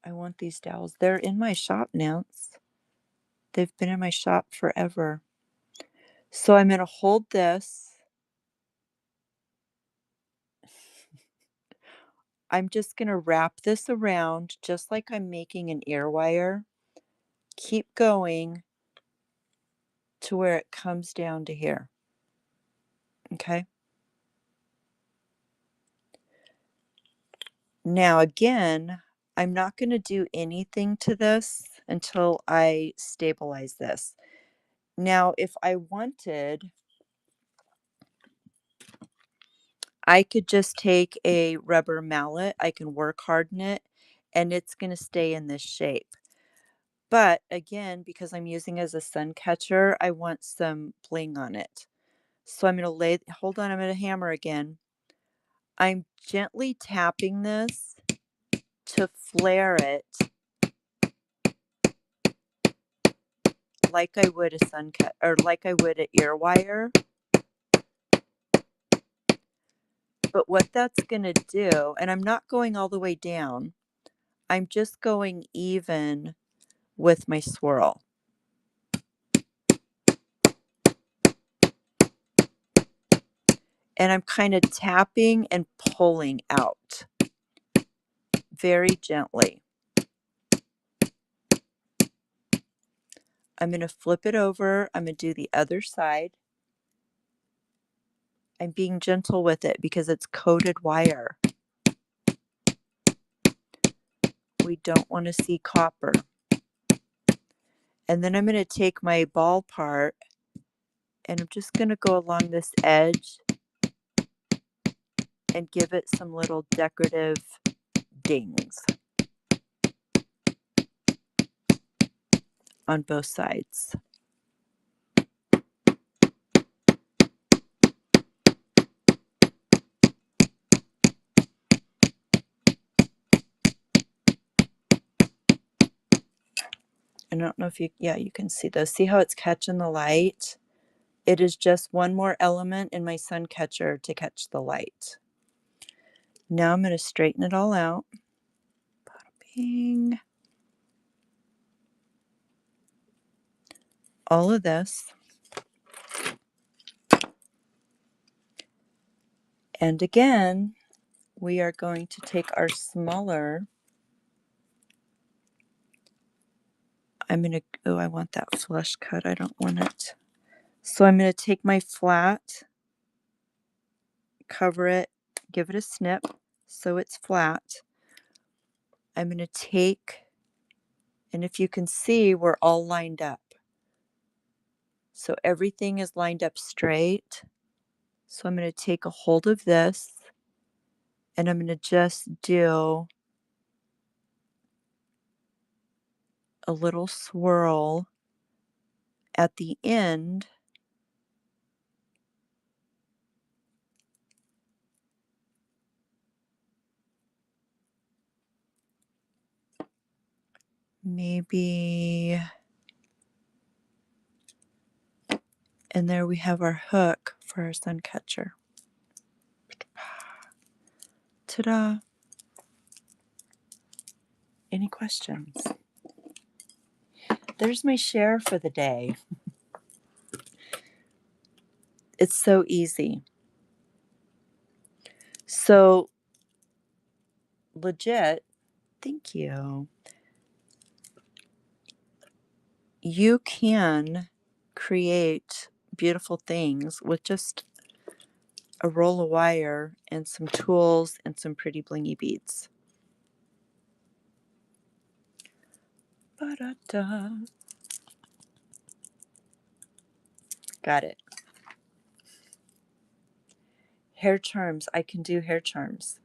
I want these dowels. They're in my shop, Nance. They've been in my shop forever. So I'm going to hold this. I'm just going to wrap this around just like I'm making an ear wire. Keep going to where it comes down to here. Okay. Now, again, I'm not going to do anything to this until I stabilize this. Now, if I wanted, I could just take a rubber mallet. I can work harden it and it's going to stay in this shape. But again, because I'm using it as a sun catcher, I want some bling on it. So I'm going to hold on, I'm going to hammer again. I'm gently tapping this to flare it like I would a sun cut or like I would an ear wire. But what that's going to do, and I'm not going all the way down, I'm just going even with my swirl. And I'm kind of tapping and pulling out very gently. I'm going to flip it over. I'm going to do the other side. I'm being gentle with it because it's coated wire. We don't want to see copper. And then I'm going to take my ball part and I'm just going to go along this edge and give it some little decorative dings on both sides. I don't know if you can see those. See how it's catching the light? It is just one more element in my sun catcher to catch the light. Now I'm going to straighten it all out. Bada bing. All of this. And again, we are going to take our smaller. I'm going to, oh, I want that flush cut. I don't want it. So I'm going to take my flat, cover it, give it a snip so it's flat. I'm going to take, and if you can see, we're all lined up. So everything is lined up straight. So I'm going to take a hold of this and I'm going to just do a little swirl at the end. Maybe, and there we have our hook for our sun catcher. Ta-da! Any questions? There's my share for the day. It's so easy. So legit, thank you. You can create beautiful things with just a roll of wire, and some tools and some pretty blingy beads. Ba-da-da. Got it. Hair charms. I can do hair charms.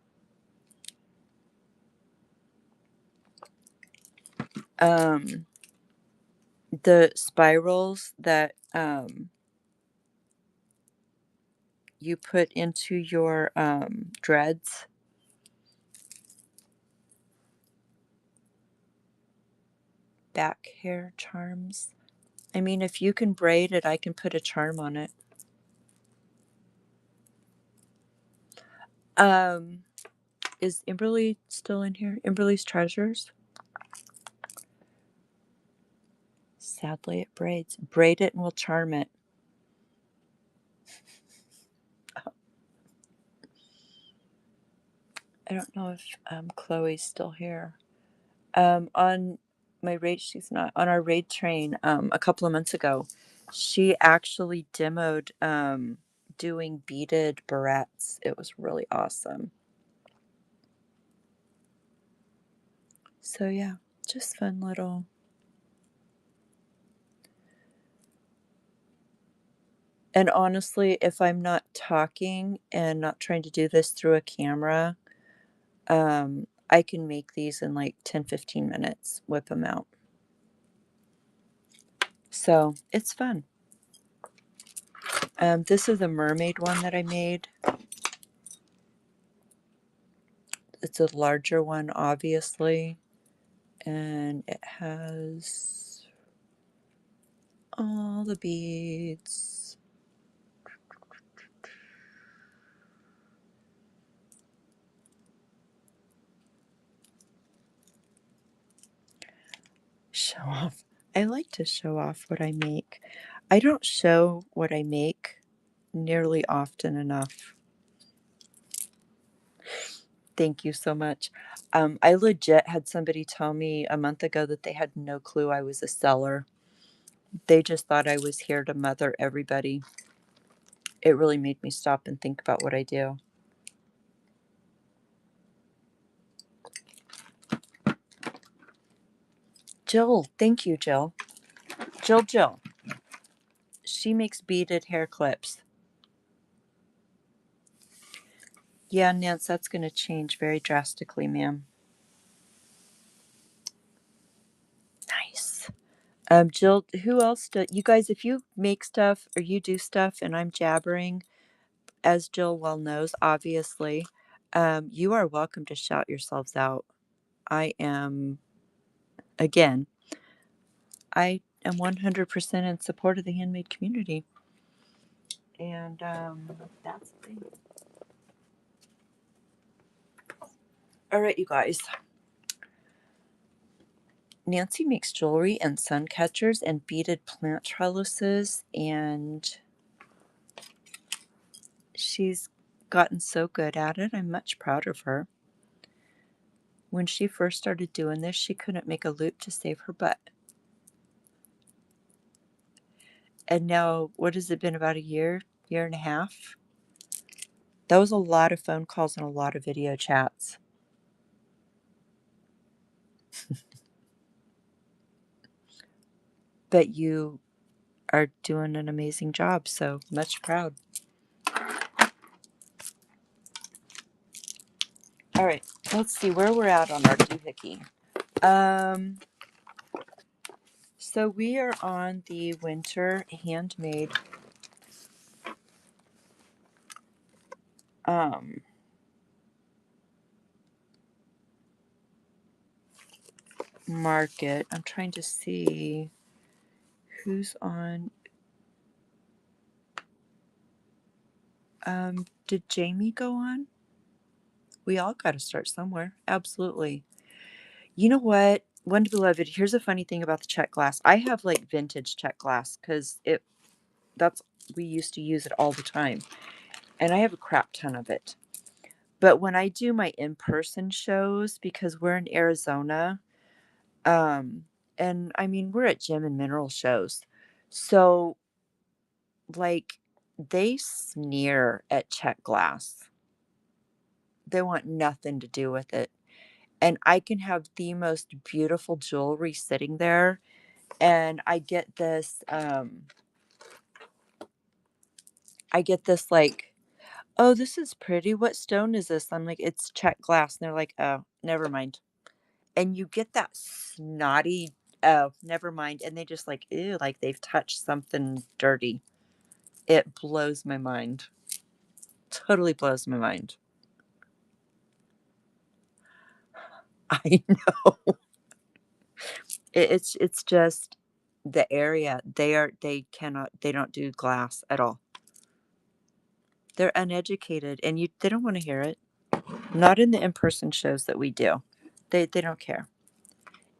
The spirals that you put into your dreads. Back hair charms. I mean, if you can braid it, I can put a charm on it. Um, is Imberly still in here? Imberly's Treasures? Sadly, it braids. Braid it and we'll charm it. I don't know if Chloe's still here. On my raid, she's not. On our raid train a couple of months ago, she actually demoed doing beaded barrettes. It was really awesome. So yeah, just fun little. And honestly, if I'm not talking and not trying to do this through a camera, I can make these in like 10-15 minutes, whip them out. So it's fun. This is a mermaid one that I made. It's a larger one, obviously. And it has all the beads. Show off. I like to show off what I make. I don't show what I make nearly often enough. Thank you so much. I legit had somebody tell me a month ago that they had no clue I was a seller. They just thought I was here to mother everybody. It really made me stop and think about what I do. Jill, thank you, Jill. Jill. She makes beaded hair clips. Yeah, Nance, that's going to change very drastically, ma'am. Nice. Jill, who else do you guys, if you make stuff or you do stuff and I'm jabbering, as Jill well knows, obviously, you are welcome to shout yourselves out. I am, again, I am 100% in support of the handmade community. And that's the thing. All right, you guys. Nancy makes jewelry and sun catchers and beaded plant trellises, and she's gotten so good at it. I'm much proud of her. When she first started doing this, she couldn't make a loop to save her butt. And now, what has it been, about a year and a half? That was a lot of phone calls and a lot of video chats. But you are doing an amazing job, so much proud. All right, let's see where we're at on our doohickey. So we are on the winter handmade market. I'm trying to see who's on. Did Jamie go on? We all got to start somewhere. Absolutely. You know what? One beloved, here's a funny thing about the check glass. I have like vintage check glass because we used to use it all the time. And I have a crap ton of it. But when I do my in-person shows, because we're in Arizona, and I mean, we're at gem and mineral shows. So like they sneer at Czech glass. They want nothing to do with it. And I can have the most beautiful jewelry sitting there, and I get this like, "Oh, this is pretty. What stone is this?" I'm like, "It's Czech glass." And they're like, "Oh, never mind." And you get that snotty, "Oh, never mind." And they just like, ew, like they've touched something dirty. It blows my mind. Totally blows my mind. I know. It's just the area. They don't do glass at all. They're uneducated, and they don't want to hear it. Not in the in-person shows that we do. They don't care.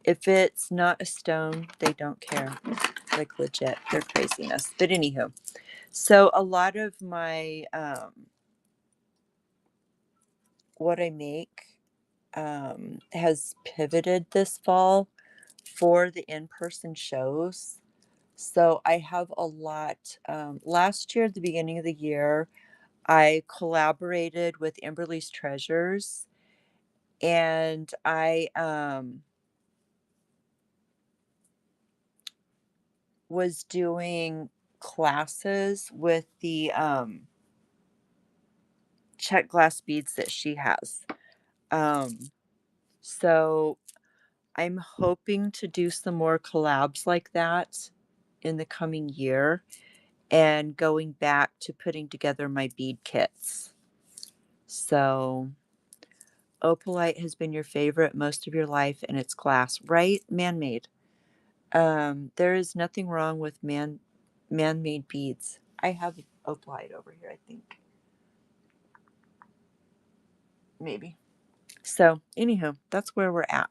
If it's not a stone, they don't care. Like legit, they're craziness. But anywho, so a lot of my what I make has pivoted this fall for the in-person shows. So I have a lot. Last year, at the beginning of the year, I collaborated with Emberly's Treasures, and I was doing classes with the Czech glass beads that she has. Um, so I'm hoping to do some more collabs like that in the coming year and going back to putting together my bead kits. So opalite has been your favorite most of your life and it's glass, right? Man-made. There is nothing wrong with man-made beads. I have opalite over here, I think. Maybe. So, anywho, that's where we're at.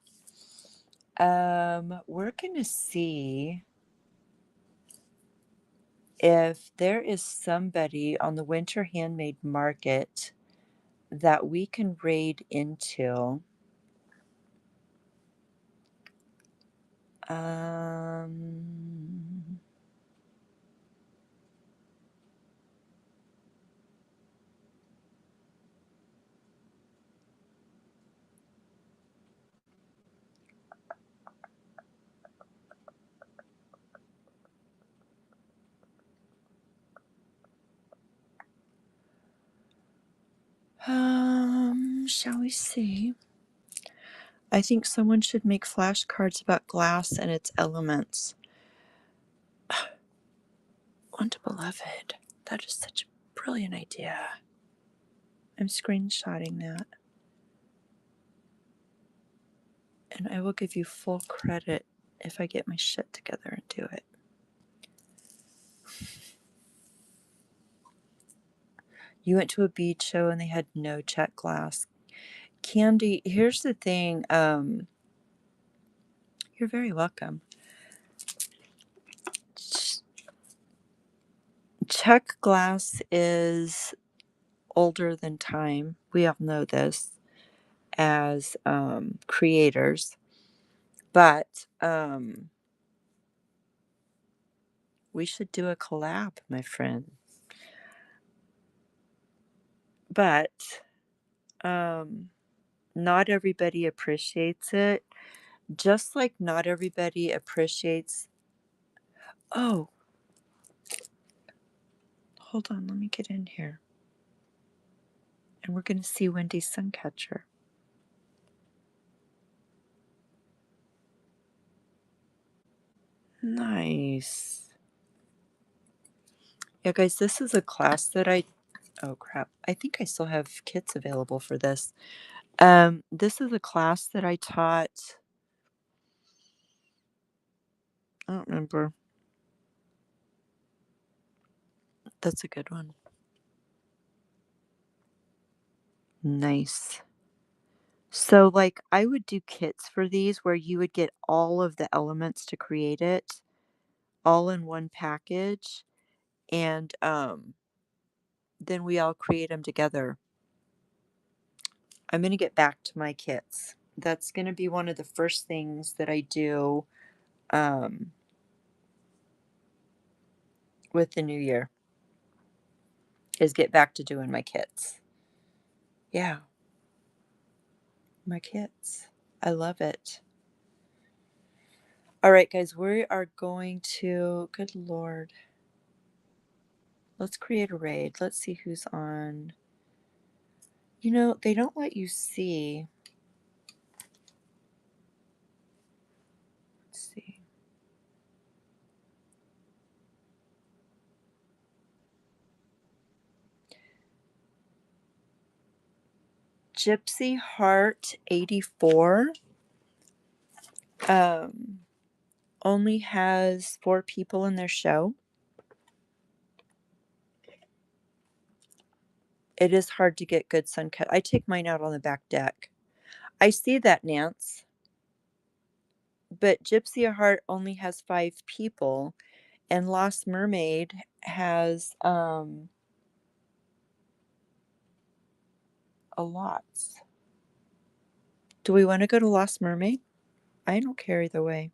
We're gonna see if there is somebody on the winter handmade market that we can raid into. Um, shall we see? I think someone should make flashcards about glass and its elements. Want to beloved. That is such a brilliant idea. I'm screenshotting that. And I will give you full credit if I get my shit together and do it. You went to a bead show and they had no Czech glass. Candy, here's the thing. You're very welcome. Czech glass is older than time. We all know this as creators. But we should do a collab, my friend. But not everybody appreciates it. Just like not everybody appreciates. Oh, hold on. Let me get in here. And we're going to see Wendy's Suncatcher. Nice. Yeah, guys, this is a class that oh crap. I think I still have kits available for this. This is a class that I taught. I don't remember. That's a good one. Nice. So, like, I would do kits for these where you would get all of the elements to create it all in one package, and then we all create them together. I'm going to get back to my kits. That's going to be one of the first things that I do um, with the new year. is get back to doing my kits. Yeah, my kits. I love it. All right, guys, we are going to, good Lord, let's create a raid. Let's see who's on. You know, they don't let you see. Let's see. Gypsy Heart 84 only has 4 people in their show. It is hard to get good sun cut. I take mine out on the back deck. I see that, Nance. But Gypsy Heart only has 5 people, and Lost Mermaid has a lot. Do we want to go to Lost Mermaid? I don't care either way.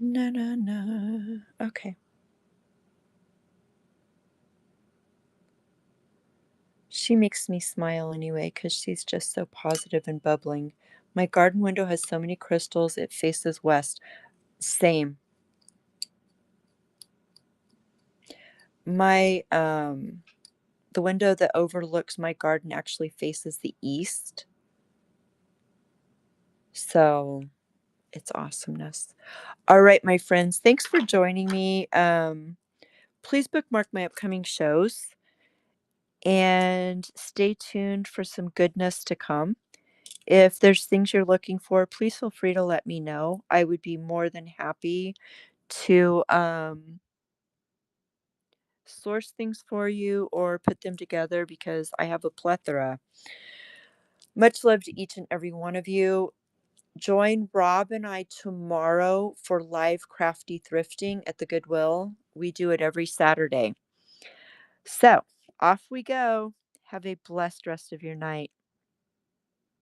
No, no, no. Okay. She makes me smile anyway because she's just so positive and bubbling. My garden window has so many crystals, it faces west. Same. My the window that overlooks my garden actually faces the east. So it's awesomeness. All right, my friends, thanks for joining me. Please bookmark my upcoming shows and stay tuned for some goodness to come. If there's things you're looking for, please feel free to let me know. I would be more than happy to source things for you or put them together because I have a plethora. Much love to each and every one of you. Join Rob and I tomorrow for live crafty thrifting at the Goodwill. We do it every Saturday. So off we go. Have a blessed rest of your night.